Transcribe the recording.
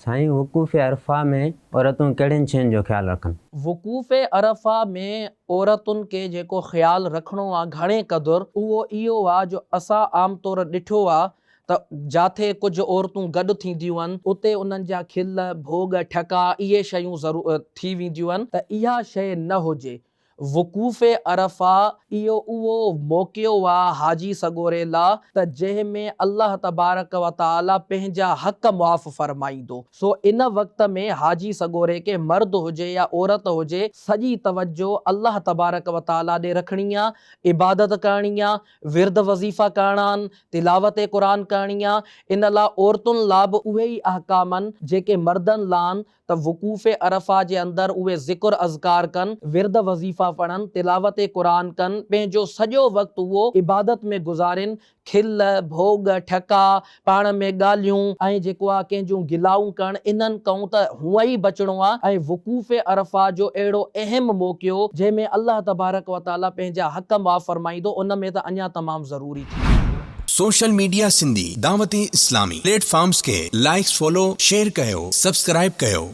साईं वक़ूफ़ अरफ़ा में औरतूं कहिड़ियुनि शयुनि जो ख़्यालु रखनि? वक़ूफ़ अरफ़ा में औरतुनि खे जेको ख़्यालु रखिणो आहे घणे क़दुरु, उहो इहो आहे जो असां आम तौरु ॾिठो आहे त जिथे कुझु औरतूं गॾु थींदियूं आहिनि उते उन्हनि जा खिल भोग ठका इहे शयूं थी वेंदियूं आहिनि त इहा शइ न हुजे। वक़ूफ़ अरफ़ा इहो उहो मौक़ियो आहे हाजी सगोरे लाइ त जंहिंमें अल्लाह तबारक व ताला पंहिंजा हक़ मुआफ़ फरमाईंदो। सो इन वक़्त में हाजी सगोरे के मर्द हुजे या औरत हुजे, सॼी तवज्जो अल्लाह तबारक व ताला ॾे रखणी आहे, इबादत करणी आहे, विर्द वज़ीफ़ा करणा आहिनि, तिलावत क़ुरान करणी आहे। इन लाइ औरतुनि लाइ बि उहे ई अहकाम आहिनि जेके मर्दनि लाइ आहिनि त वक़ूफ़ अरफ़ा जे अंदरि उहे ज़िक्र अज़कार कनि, विर्द वज़ीफ़ा पढ़नि, तिलावत क़ुरान कनि, पंहिंजो सॼो वक़्तु उहो इबादत में गुज़ारिन। खिल भोग ठका पाण में ॻाल्हियूं ऐं जेको आहे कंहिंजूं गिलाऊं करणु इन्हनि खां त हूअं ई बचिणो आहे। ऐं वक़ूफ़ अरफ़ा जो अहिड़ो अहम मौक़ियो जंहिंमें अल्लाह तबारक व ताला पंहिंजा हक़ माफ़ फरमाईंदो, उन में त अञा तमामु ज़रूरी थी। सोशल मीडिया सिंधी दावती इस्लामी प्लेटफॉर्म्स के लाइक्स फॉलो शेयर कयो, सब्सक्राइब कयो।